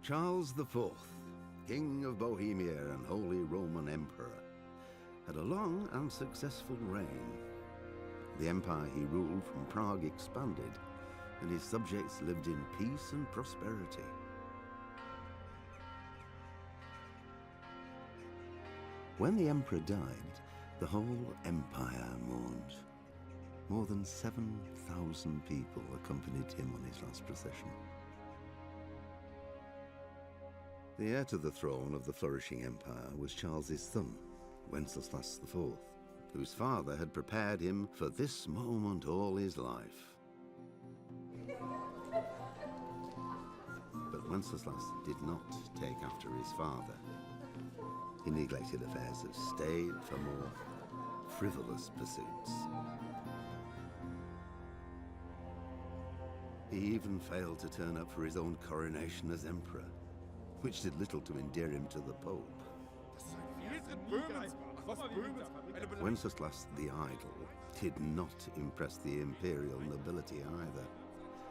Charles IV, King of Bohemia and Holy Roman Emperor, had a long and successful reign. The empire he ruled from Prague expanded, and his subjects lived in peace and prosperity. When the emperor died, the whole empire mourned. More than 7,000 people accompanied him on his last procession. The heir to the throne of the flourishing empire was Charles's son, Wenceslas IV, whose father had prepared him for this moment all his life. But Wenceslas did not take after his father. He neglected affairs of state for more frivolous pursuits. He even failed to turn up for his own coronation as emperor, which did little to endear him to the Pope. Wenceslas the Idle did not impress the imperial nobility either.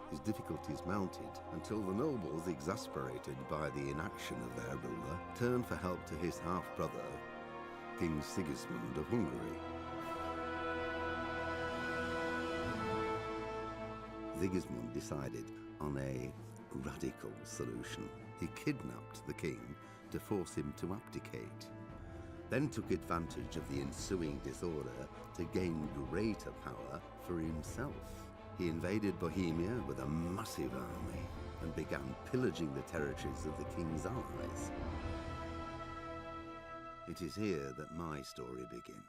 His difficulties mounted until the nobles, exasperated by the inaction of their ruler, turned for help to his half-brother, King Sigismund of Hungary. Sigismund decided on a radical solution. He kidnapped the king to force him to abdicate, then took advantage of the ensuing disorder to gain greater power for himself. He invaded Bohemia with a massive army and began pillaging the territories of the king's allies. It is here that my story begins.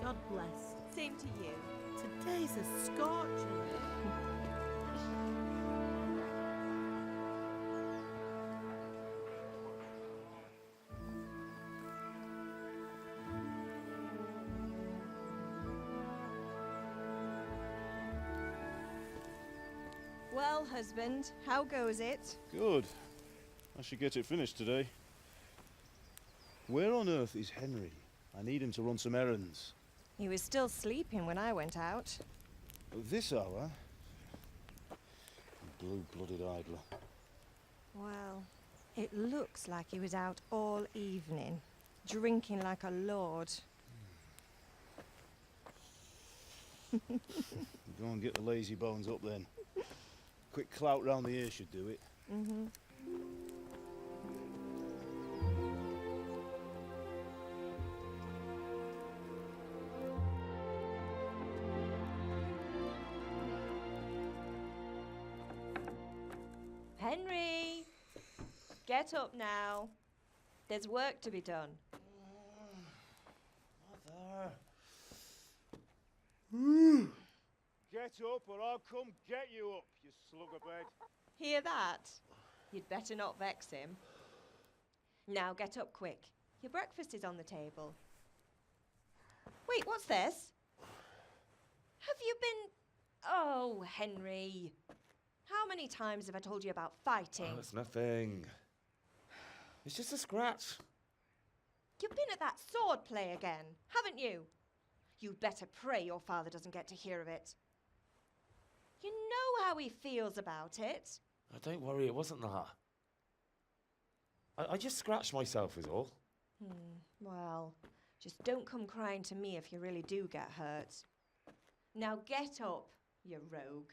God bless. Same to you. Today's a scorcher. Well, husband, how goes it? Good. I should get it finished today. Where on earth is Henry? I need him to run some errands. He was still sleeping when I went out. At this hour? Blue-blooded idler. Well, it looks like he was out all evening, drinking like a lord. Go and get the lazy bones up then. Quick clout round the ear should do it. Mm-hmm. Henry! Get up now. There's work to be done. Mother. Get up or I'll come get you up, you slugabed. Hear that? You'd better not vex him. Now get up quick. Your breakfast is on the table. Wait, what's this? Have you been... Oh, Henry. How many times have I told you about fighting? Oh, it's nothing. It's just a scratch. You've been at that sword play again, haven't you? You'd better pray your father doesn't get to hear of it. You know how he feels about it. Oh, don't worry, it wasn't that. I just scratched myself is all. Well, just don't come crying to me if you really do get hurt. Now get up, you rogue.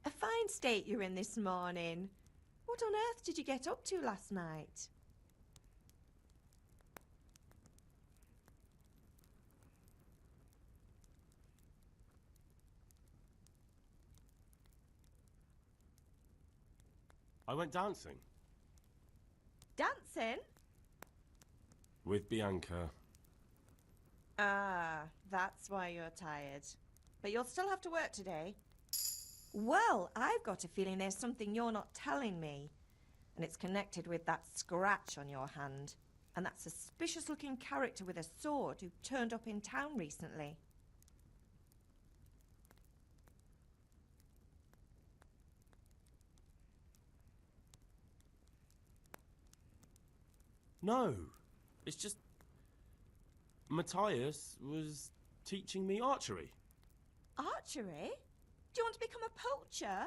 A fine state you're in this morning. What on earth did you get up to last night? I went dancing. Dancing? With Bianca. Ah, that's why you're tired. But you'll still have to work today. Well, I've got a feeling there's something you're not telling me. And it's connected with that scratch on your hand. And that suspicious-looking character with a sword who turned up in town recently. No, it's just... Matthias was teaching me archery. Archery? Do you want to become a poacher?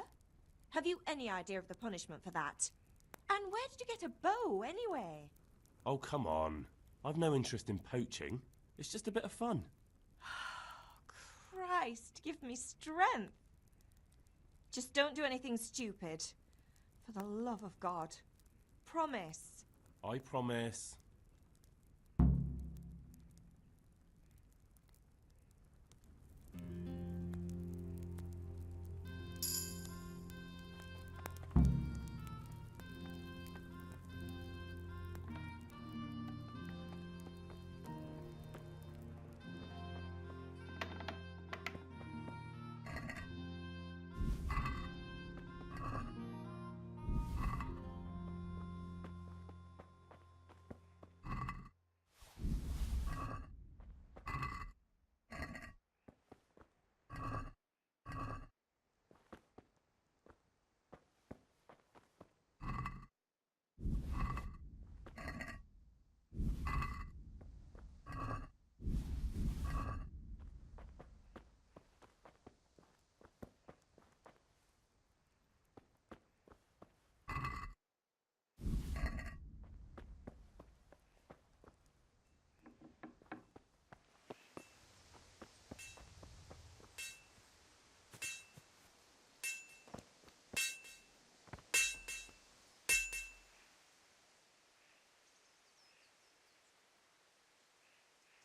Have you any idea of the punishment for that? And where did you get a bow, anyway? Oh, come on. I've no interest in poaching. It's just a bit of fun. Christ, give me strength. Just don't do anything stupid. For the love of God. Promise. I promise.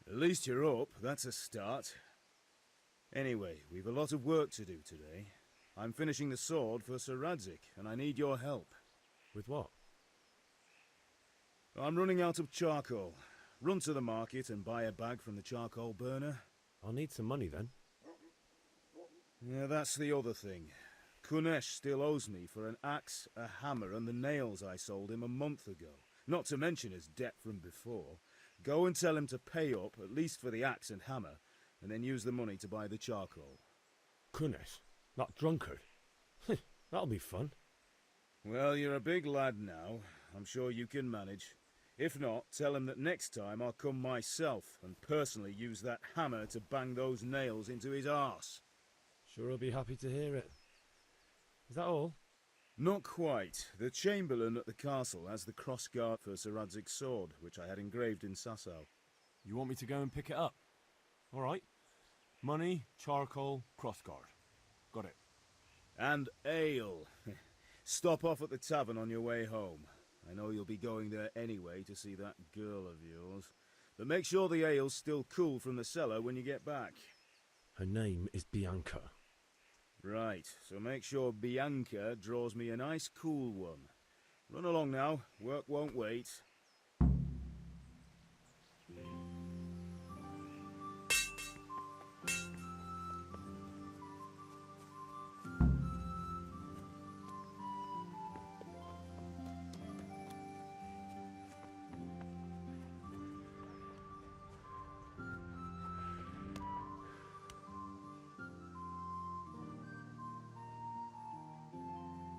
At least you're up, that's a start. Anyway, we've a lot of work to do today. I'm finishing the sword for Sir Radzig, and I need your help. With what? I'm running out of charcoal. Run to the market and buy a bag from the charcoal burner. I'll need some money then. Yeah, that's the other thing. Kunesh still owes me for an axe, a hammer, and the nails I sold him a month ago. Not to mention his debt from before. Go and tell him to pay up, at least for the axe and hammer, and then use the money to buy the charcoal. Kunesh? That drunkard? That'll be fun. Well, you're a big lad now. I'm sure you can manage. If not, tell him that next time I'll come myself and personally use that hammer to bang those nails into his arse. Sure he'll be happy to hear it. Is that all? Not quite. The Chamberlain at the castle has the crossguard for Sir Radzig's sword, which I had engraved in Sasau. You want me to go and pick it up? All right. Money, charcoal, crossguard. Got it. And ale. Stop off at the tavern on your way home. I know you'll be going there anyway to see that girl of yours. But make sure the ale's still cool from the cellar when you get back. Her name is Bianca. Right, so make sure Bianca draws me a nice cool one. Run along now, work won't wait.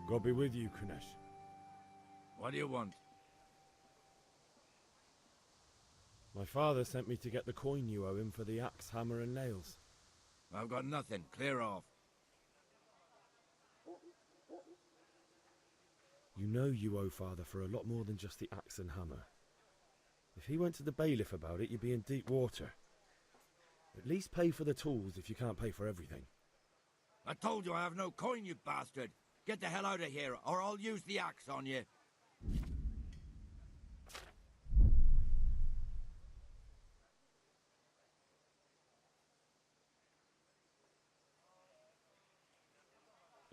God be with you, Kunesh. What do you want? My father sent me to get the coin you owe him for the axe, hammer and nails. I've got nothing. Clear off. You know you owe father for a lot more than just the axe and hammer. If he went to the bailiff about it, you'd be in deep water. At least pay for the tools if you can't pay for everything. I told you I have no coin, you bastard. Get the hell out of here, or I'll use the axe on you.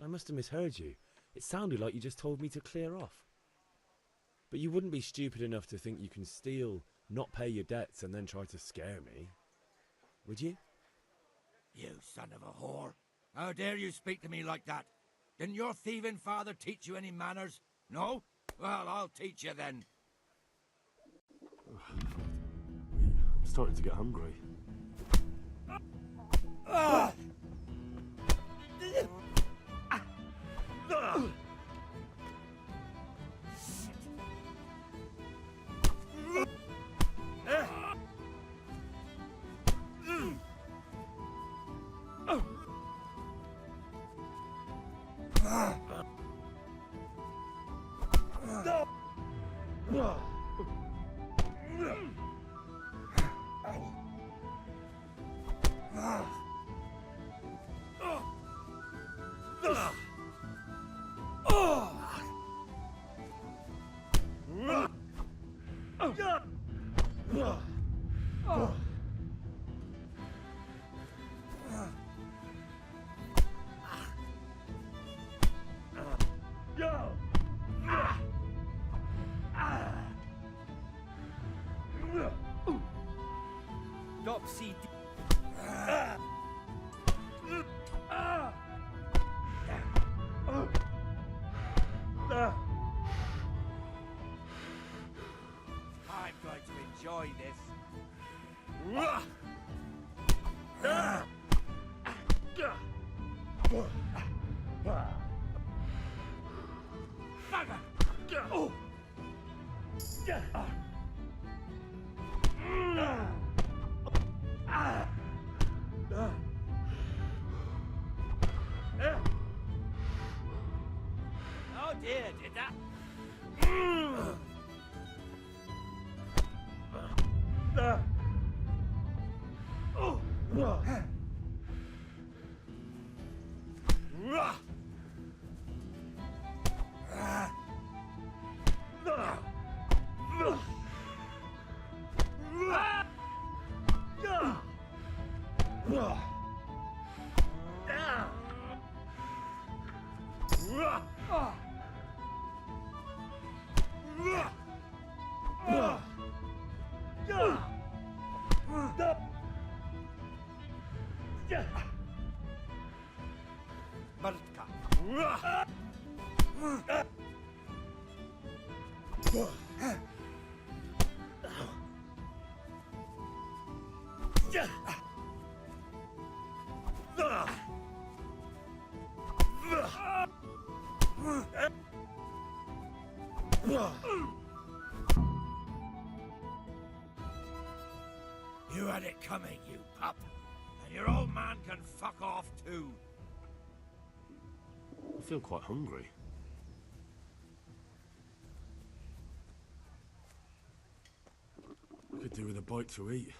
I must have misheard you. It sounded like you just told me to clear off. But you wouldn't be stupid enough to think you can steal, not pay your debts, and then try to scare me. Would you? You son of a whore. How dare you speak to me like that? Didn't your thieving father teach you any manners? No? Well, I'll teach you then. I'm starting to get hungry. I'm going to enjoy this. Oh dear, did that? You had it coming, you pup. And your old man can fuck off too. I feel quite hungry. I could do with a bite to eat.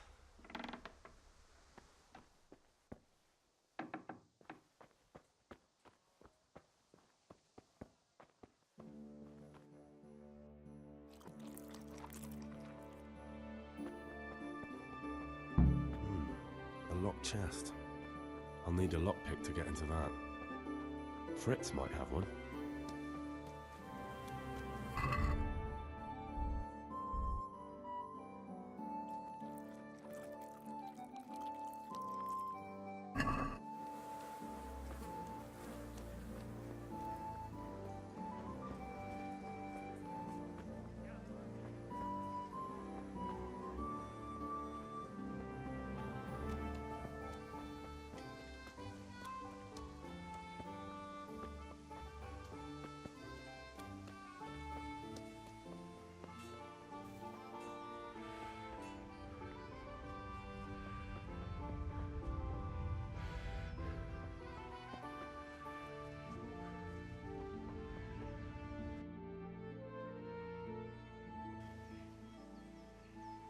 locked chest. I'll need a lockpick to get into that. Fritz might have one.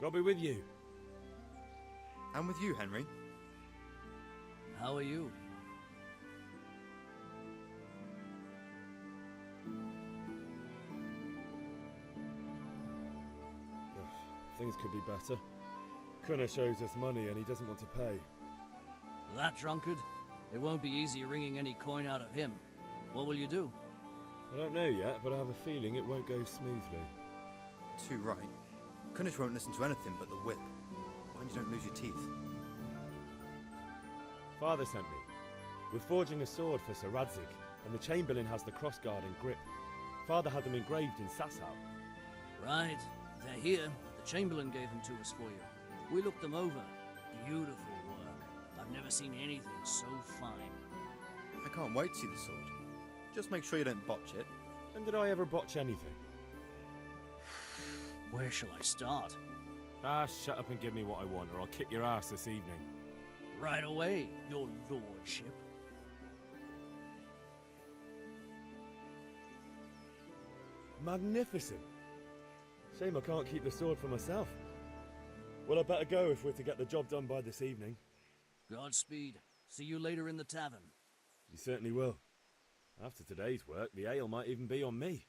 God be with you. And with you, Henry. How are you? Things could be better. Kunnish owes us money and he doesn't want to pay. That drunkard? It won't be easy wringing any coin out of him. What will you do? I don't know yet, but I have a feeling it won't go smoothly. Too right. Kunnish won't listen to anything but the whip. Mind you don't lose your teeth. Father sent me. We're forging a sword for Sir Radzig, and the Chamberlain has the crossguard and grip. Father had them engraved in Sasau. Right. They're here. The Chamberlain gave them to us for you. We looked them over. Beautiful work. I've never seen anything so fine. I can't wait to see the sword. Just make sure you don't botch it. When did I ever botch anything? Where shall I start? Ah, shut up and give me what I want, or I'll kick your ass this evening. Right away, your lordship. Magnificent. Shame I can't keep the sword for myself. Well, I better go if we're to get the job done by this evening. Godspeed. See you later in the tavern. You certainly will. After today's work, the ale might even be on me.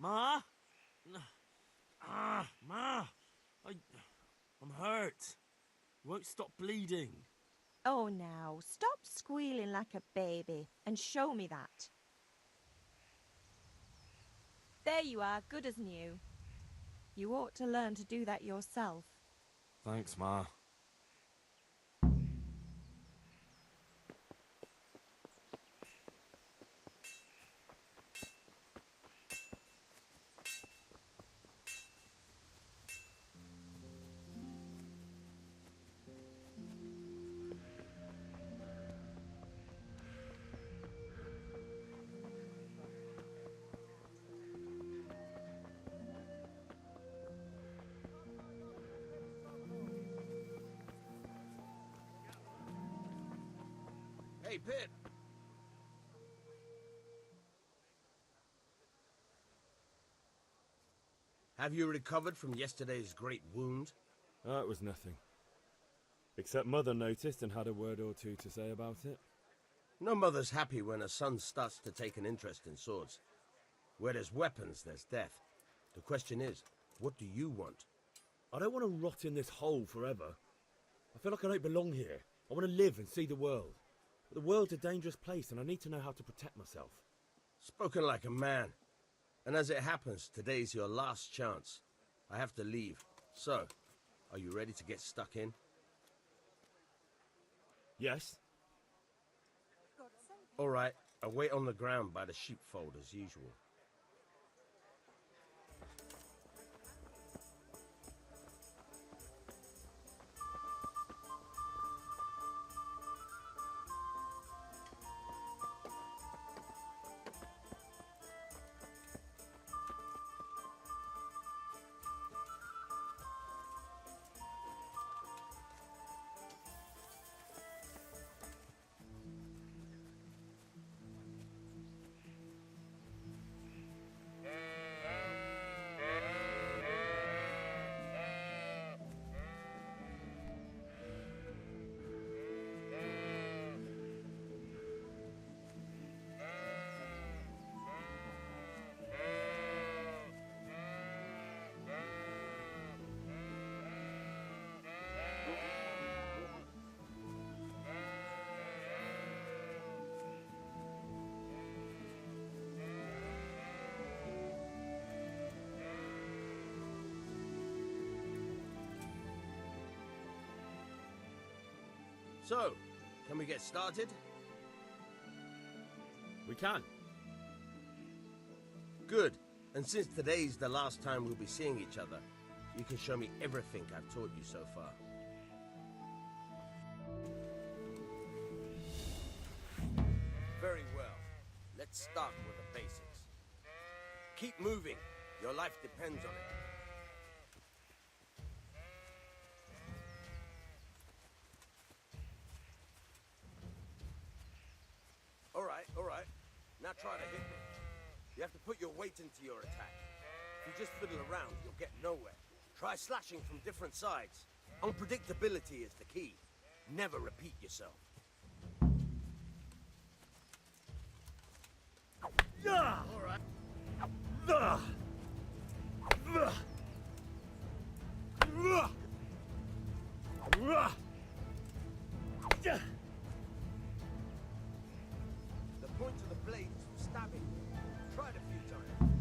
Ma? Ma! I'm hurt. Won't stop bleeding. Oh, now, stop squealing like a baby and show me that. There you are, good as new. You ought to learn to do that yourself. Thanks, Ma. Hey, Pip! Have you recovered from yesterday's great wound? Oh, it was nothing. Except Mother noticed and had a word or two to say about it. No mother's happy when a son starts to take an interest in swords. Where there's weapons, there's death. The question is, what do you want? I don't want to rot in this hole forever. I feel like I don't belong here. I want to live and see the world. But the world's a dangerous place and I need to know how to protect myself. Spoken like a man. And as it happens, today's your last chance. I have to leave. So, are you ready to get stuck in? Yes? All right, I'll wait on the ground by the sheepfold as usual. So, can we get started? We can. Good. And since today's the last time we'll be seeing each other, you can show me everything I've taught you so far. Very well. Let's start with the basics. Keep moving. Your life depends on it. All right. Now try to hit me. You have to put your weight into your attack. If you just fiddle around, you'll get nowhere. Try slashing from different sides. Unpredictability is the key. Never repeat yourself. All right. The point of the blade is for stabbing. Try it a few times.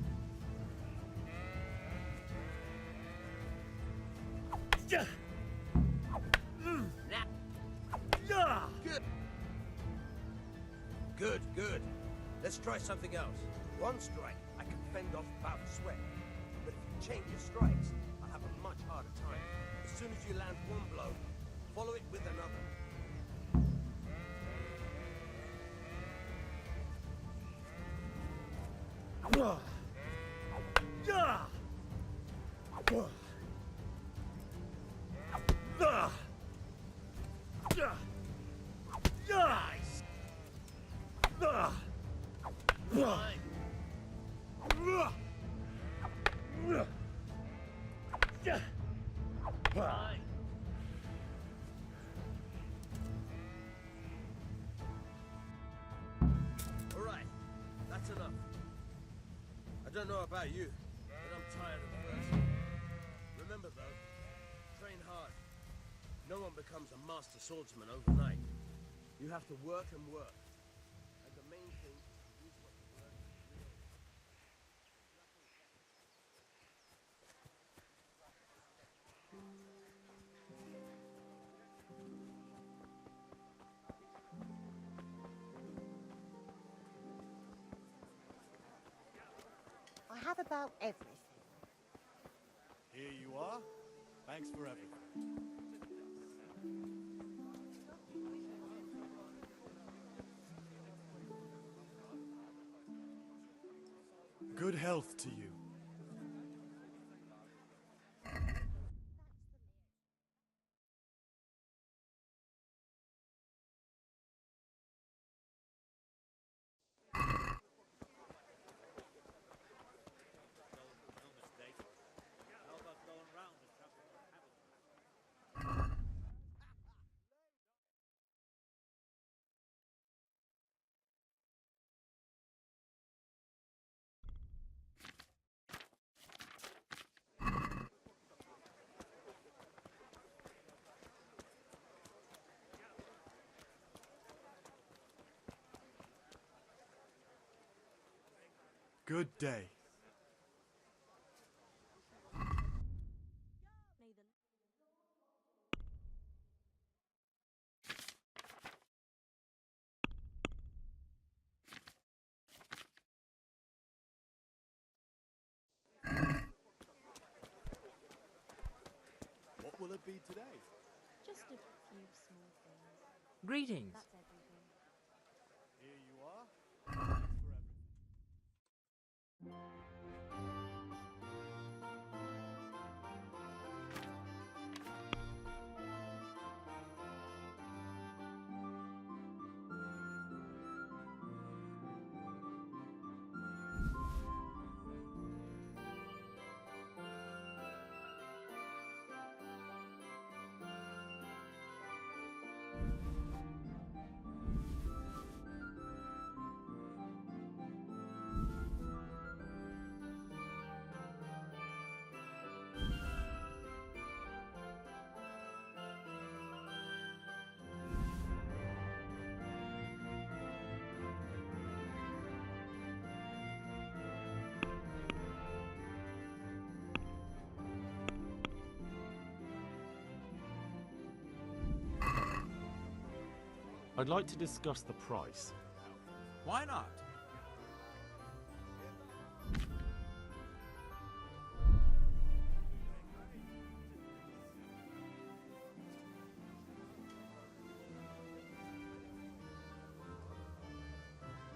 Good. Good. Let's try something else. One strike, I can fend off bout of sweat. But if you change your strikes, I'll have a much harder time. As soon as you land one blow, follow it with another. All right, that's enough. I don't know about you, but I'm tired of rehearsing. Remember though, train hard. No one becomes a master swordsman overnight. You have to work and work. And the main thing is to use what you learn really. I have about everything. Here you are. Thanks for everything. Good health to you. Good day. What will it be today? Just a few small things. Greetings. That's everything. Here you are. Thanks for everything. I'd like to discuss the price. Why not?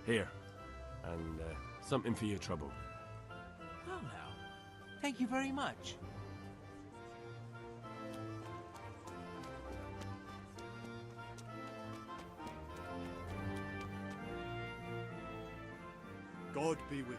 Here. And something for your trouble. Well now, thank you very much. God be with you.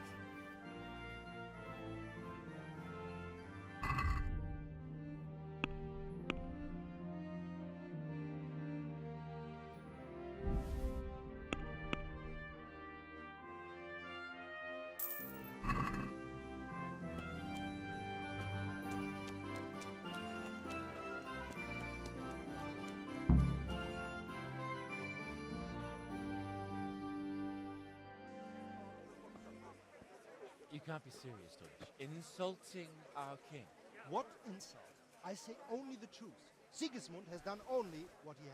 You can't be serious, Deutsch. Insulting our king. What insult? I say only the truth. Sigismund has done only what he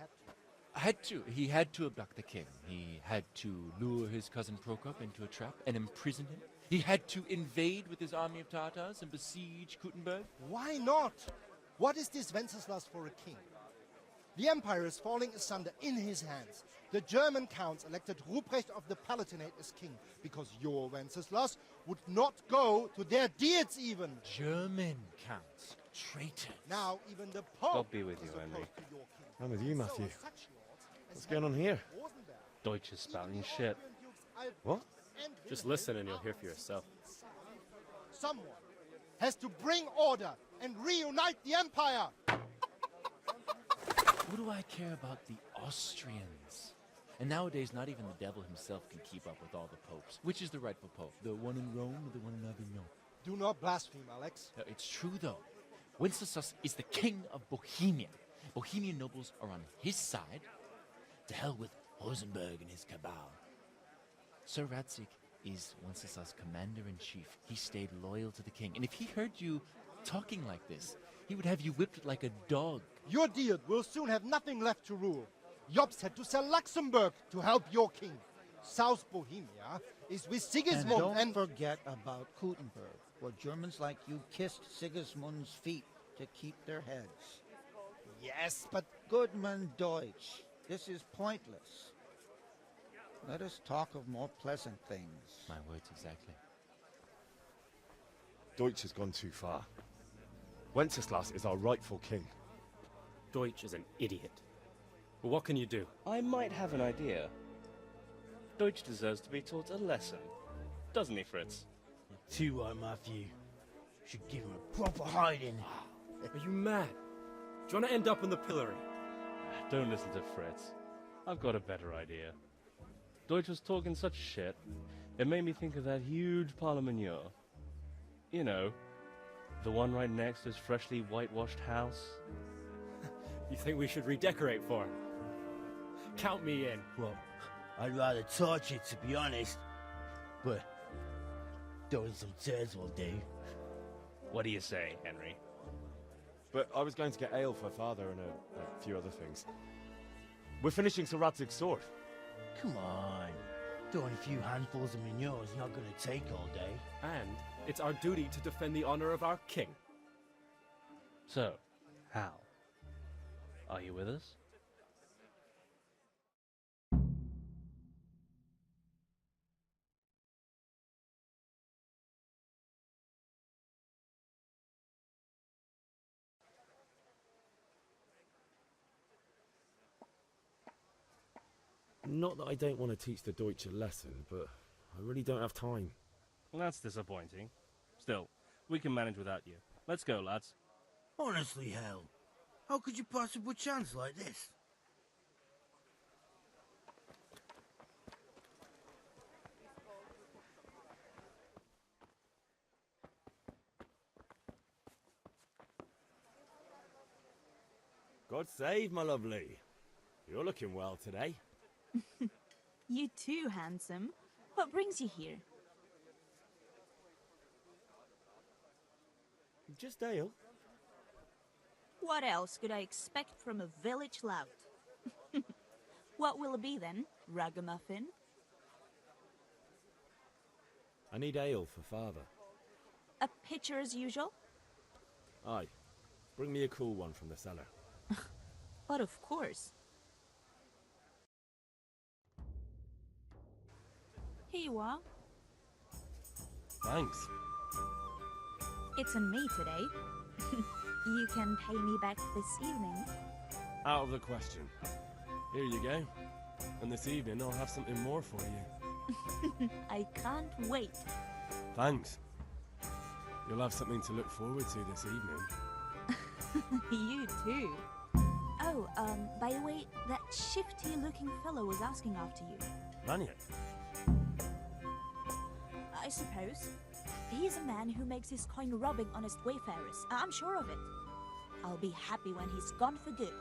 had to. He had to abduct the king. He had to lure his cousin Prokop into a trap and imprison him. He had to invade with his army of Tatars and besiege Kuttenberg. Why not? What is this Wenceslas for a king? The empire is falling asunder in his hands. The German counts elected Ruprecht of the Palatinate as king because your Wenceslas would not go to their deeds even. German counts. Traitors. Now even the Pope God be with you, is Henry. opposed to your king. I'm with you, Matthew. So such lords as What's going on here? Rosenberg, Deutsch is spouting shit. What? and Just Wilhelm listen and you'll are hear for yourself. Someone has to bring order and reunite the empire. What do I care about the Austrians? And nowadays, not even the devil himself can keep up with all the popes. Which is the rightful pope? The one in Rome or the one in Avignon? Do not blaspheme, Alex. No, it's true, though. Wenceslas is the king of Bohemia. Bohemian nobles are on his side. To hell with Rosenberg and his cabal. Sir Radzik is Wenceslas' commander-in-chief. He stayed loyal to the king. And if he heard you talking like this, he would have you whipped like a dog. Your deed will soon have nothing left to rule. Jobst had to sell Luxembourg to help your king. South Bohemia is with Sigismund And don't forget about Kuttenberg, where Germans like you kissed Sigismund's feet to keep their heads. Yes, but Goodman Deutsch, this is pointless. Let us talk of more pleasant things. My words exactly. Deutsch has gone too far. Wenceslas is our rightful king. Deutsch is an idiot. But what can you do? I might have an idea. Deutsch deserves to be taught a lesson. Doesn't he, Fritz? Too right, Matthew. Should give him a proper hiding. Are you mad? Do you want to end up in the pillory? Don't listen to Fritz. I've got a better idea. Deutsch was talking such shit, it made me think of that huge parliament. You know, the one right next to his freshly whitewashed house. You think we should redecorate for him? Count me in. Well, I'd rather torch it, to be honest. But throwing some turds will do. What do you say, Henry? But I was going to get ale for father and a few other things. We're finishing Sir Radzig's sword. Come on. Throwing a few handfuls of manure is not going to take all day. And it's our duty to defend the honor of our king. So, Hal, are you with us? Not that I don't want to teach the Deutsch a lesson, but I really don't have time. Well, that's disappointing. Still, we can manage without you. Let's go, lads. Honestly, Hal, how could you pass up a chance like this? God save, my lovely. You're looking well today. You too, handsome. What brings you here? Just ale. What else could I expect from a village lout? What will it be then, ragamuffin? I need ale for father. A pitcher as usual? Aye. Bring me a cool one from the cellar. But of course. Here you are. Thanks. It's on me today. You can pay me back this evening. Out of the question. Here you go. And this evening I'll have something more for you. I can't wait. Thanks. You'll have something to look forward to this evening. You too. Oh, by the way, that shifty-looking fellow was asking after you. Maniac? I suppose. He's a man who makes his coin robbing honest wayfarers. I'm sure of it. I'll be happy when he's gone for good.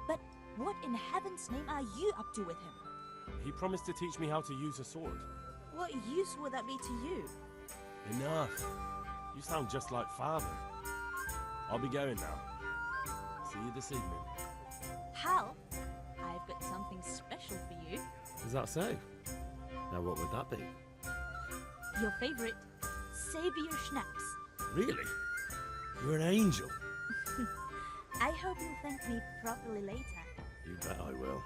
But what in heaven's name are you up to with him? He promised to teach me how to use a sword. What use would that be to you? Enough. You sound just like father. I'll be going now. See you this evening. Hal, I've got something special for you. Is that so? Now what would that be? Your favorite, Savior Schnapps. Really? You're an angel. I hope you'll thank me properly later. You bet I will.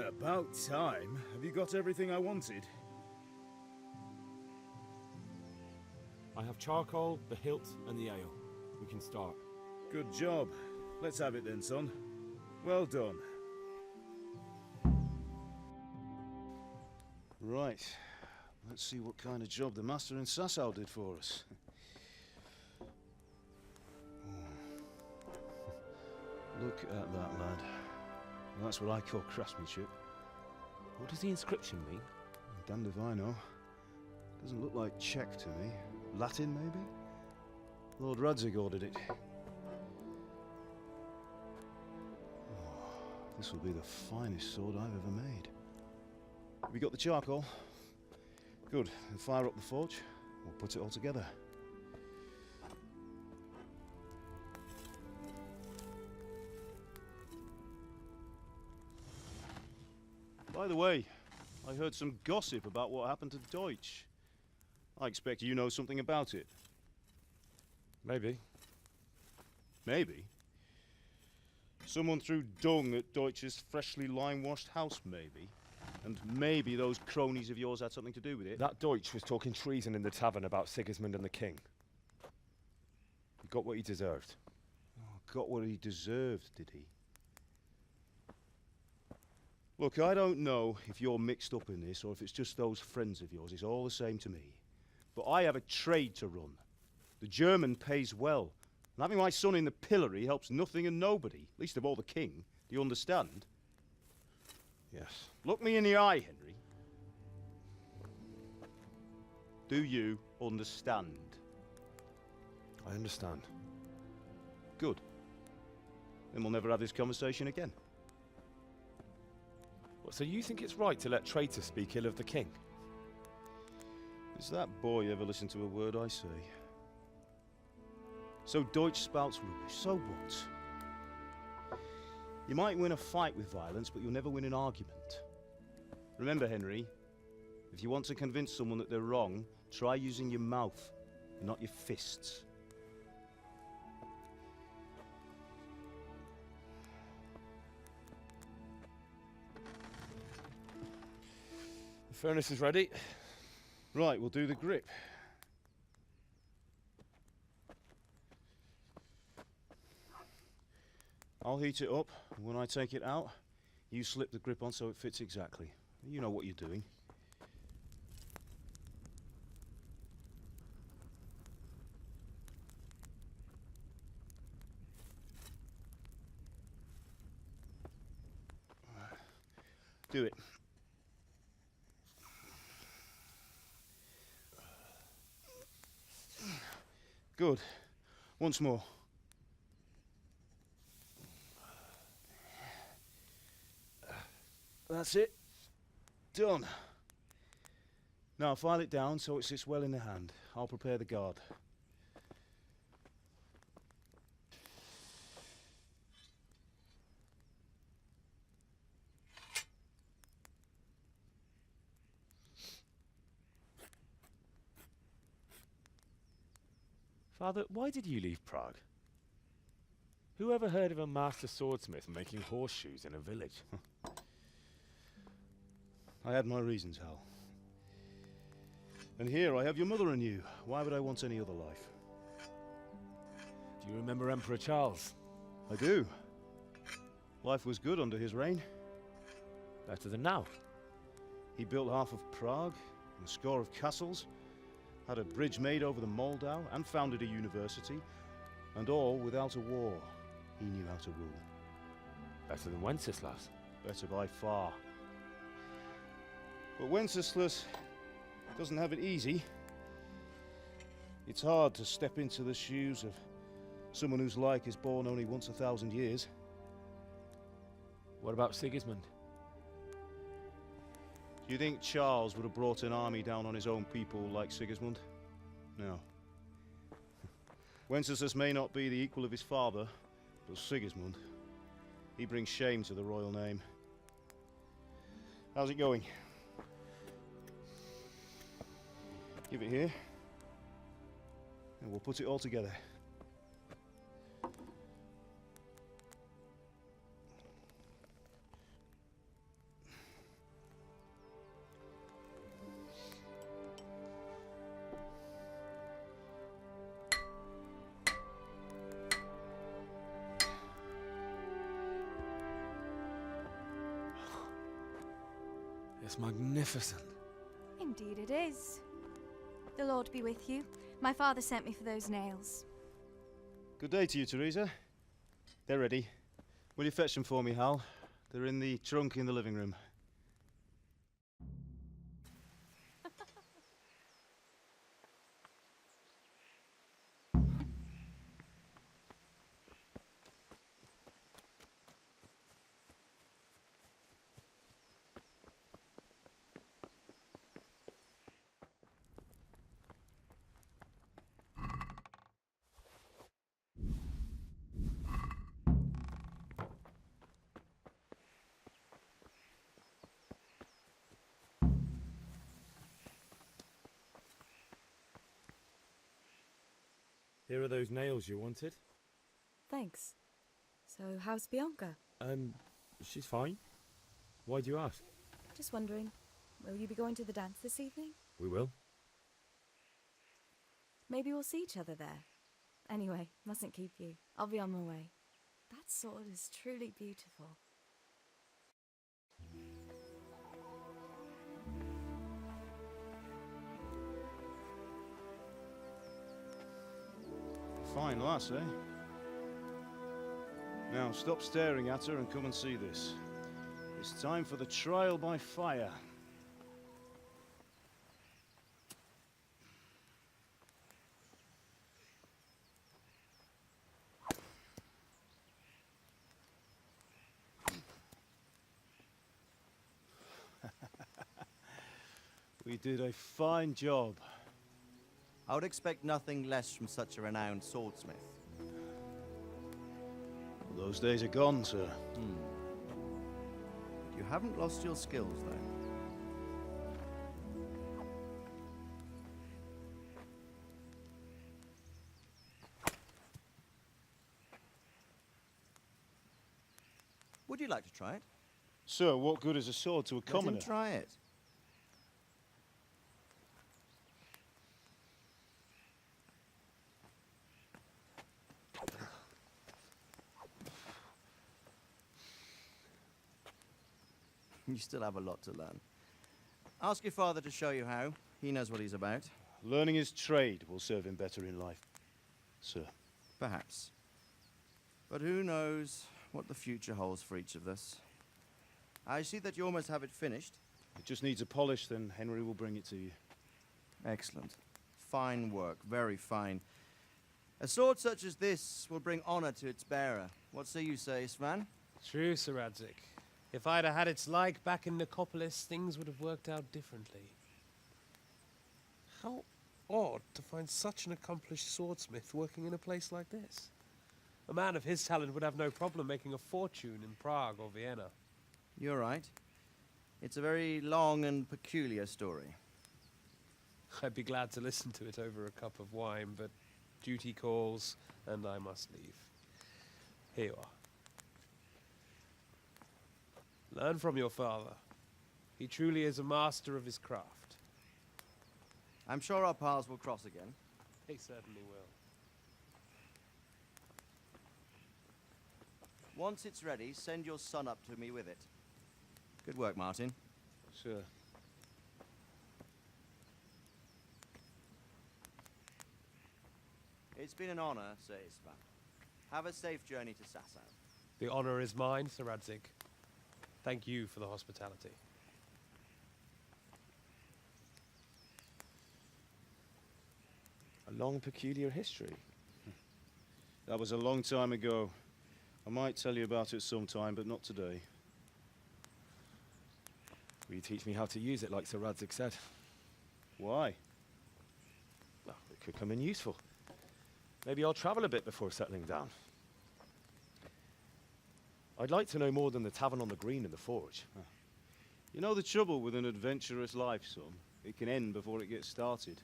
About time. Have you got everything I wanted? I have charcoal, the hilt, and the ale. We can start. Good job. Let's have it then, son. Well done. Right. Let's see what kind of job the Master and Sasau did for us. Look at that, lad. That's what I call craftsmanship. What does the inscription mean? Damned if I know. Doesn't look like Czech to me. Latin, maybe? Lord Radzig ordered it. Oh, this will be the finest sword I've ever made. Have you got the charcoal? Good. Then fire up the forge. We'll put it all together. By the way, I heard some gossip about what happened to Deutsch. I expect you know something about it. Maybe. Maybe? Someone threw dung at Deutsch's freshly lime-washed house, maybe? And maybe those cronies of yours had something to do with it? That Deutsch was talking treason in the tavern about Sigismund and the king. He got what he deserved. Oh, got what he deserved, did he? Look, I don't know if you're mixed up in this or if it's just those friends of yours. It's all the same to me. But I have a trade to run. The German pays well. And having my son in the pillory helps nothing and nobody, least of all the king. Do you understand? Yes. Look me in the eye, Henry. Do you understand? I understand. Good. Then we'll never have this conversation again. So you think it's right to let traitors speak ill of the king? Does that boy ever listen to a word I say? So Deutsch spouts rubbish, so what? You might win a fight with violence, but you'll never win an argument. Remember, Henry, if you want to convince someone that they're wrong, try using your mouth, and not your fists. The furnace is ready. Right, we'll do the grip. I'll heat it up, and when I take it out, you slip the grip on so it fits exactly. You know what you're doing. Do it. Good. Once more. That's it. Done. Now file it down so it sits well in the hand. I'll prepare the guard. Father, why did you leave Prague? Who ever heard of a master swordsmith making horseshoes in a village? I had my reasons, Hal. And here I have your mother and you. Why would I want any other life? Do you remember Emperor Charles? I do. Life was good under his reign. Better than now. He built half of Prague, and a score of castles, had a bridge made over the Moldau, and founded a university, and all without a war. He knew how to rule. Better than Wenceslas. Better by far. But Wenceslas doesn't have it easy. It's hard to step into the shoes of someone whose like is born only once 1,000 years. What about Sigismund? Do you think Charles would have brought an army down on his own people like Sigismund? No. Wenceslas may not be the equal of his father, but Sigismund, he brings shame to the royal name. How's it going? Give it here, and we'll put it all together. It's magnificent. Indeed it is. The Lord be with you. My father sent me for those nails. Good day to you, Teresa. They're ready. Will you fetch them for me, Hal? They're in the trunk in the living room. Here are those nails you wanted. Thanks. So, how's Bianca? She's fine. Why do you ask? Just wondering, will you be going to the dance this evening? We will. Maybe we'll see each other there. Anyway, mustn't keep you. I'll be on my way. That sword is truly beautiful. Fine lass, eh? Now, stop staring at her and come and see this. It's time for the trial by fire. We did a fine job. I would expect nothing less from such a renowned swordsmith. Those days are gone, sir. You haven't lost your skills, though. Would you like to try it? Sir, what good is a sword to a commoner? Let him try it. You still have a lot to learn. Ask your father to show you how. He knows what he's about. Learning his trade will serve him better in life, sir. Perhaps. But who knows what the future holds for each of us. I see that you almost have it finished. It just needs a polish, then Henry will bring it to you. Excellent. Fine work, very fine. A sword such as this will bring honor to its bearer. What say you, Svan? True, Sir Radzik. If I'd have had its like back in Nicopolis, things would have worked out differently. How odd to find such an accomplished swordsmith working in a place like this. A man of his talent would have no problem making a fortune in Prague or Vienna. You're right. It's a very long and peculiar story. I'd be glad to listen to it over a cup of wine, but duty calls, and I must leave. Here you are. Learn from your father. He truly is a master of his craft. I'm sure our paths will cross again. They certainly will. Once it's ready, send your son up to me with it. Good work, Martin. Sure. It's been an honor, Sir Isvan. Have a safe journey to Sasau. The honor is mine, Sir Radzik. Thank you for the hospitality. A long, peculiar history. That was a long time ago. I might tell you about it sometime, but not today. Will you teach me how to use it like Sir Radzik said? Why? Well, it could come in useful. Maybe I'll travel a bit before settling down. I'd like to know more than the tavern on the green and the forge. You know the trouble with an adventurous life, son? It can end before it gets started.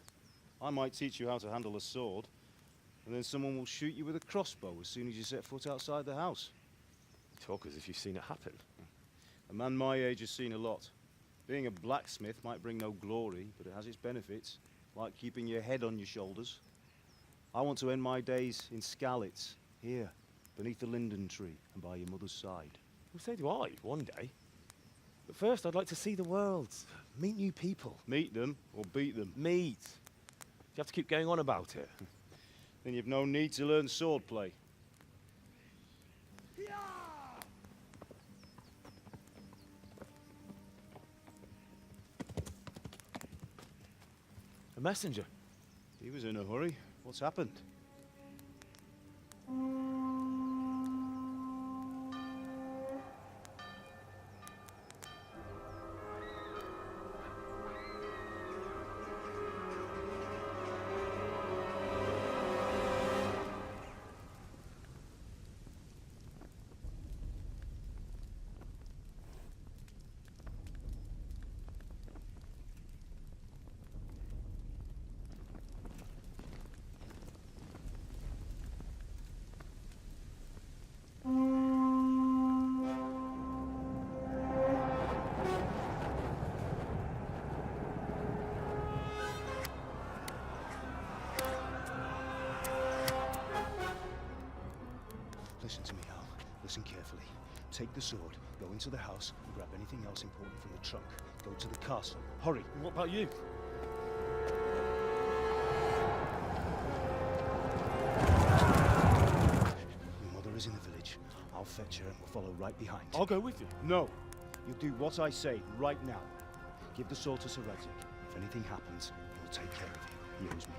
I might teach you how to handle a sword, and then someone will shoot you with a crossbow as soon as you set foot outside the house. You talk as if you've seen it happen. A man my age has seen a lot. Being a blacksmith might bring no glory, but it has its benefits, like keeping your head on your shoulders. I want to end my days in Skalitz, here, beneath the linden tree and by your mother's side. Well, so do I, one day. But first, I'd like to see the world, meet new people. Meet them or beat them? Meet. You have to keep going on about it. Then you've no need to learn swordplay. A messenger. He was in a hurry. What's happened? Listen to me, Al. Listen carefully. Take the sword, go into the house, and grab anything else important from the trunk. Go to the castle. Hurry! What about you? Your mother is in the village. I'll fetch her and we'll follow right behind. I'll go with you. No. You'll do what I say right now. Give the sword to Sir Radzik. If anything happens, he'll take care of you. He owes me.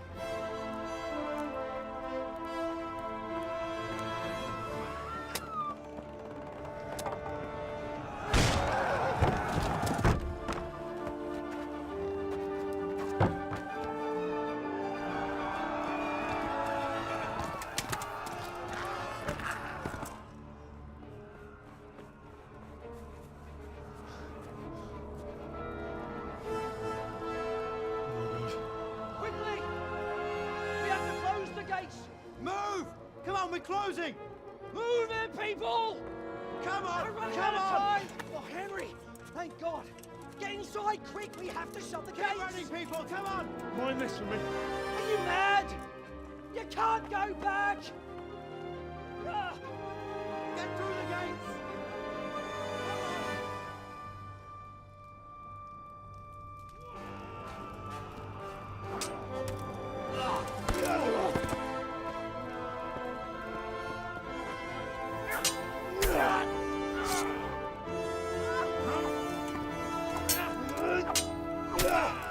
Move! Come on, we're closing! Move it, people! Come on! We're running Come out of on! time! Oh, Henry! Thank God! Get inside, quick! We have to shut the gates! Keep running, people! Come on! Mind this for me. Are you mad? You can't go back! Ah. Get through the gates! Yeah.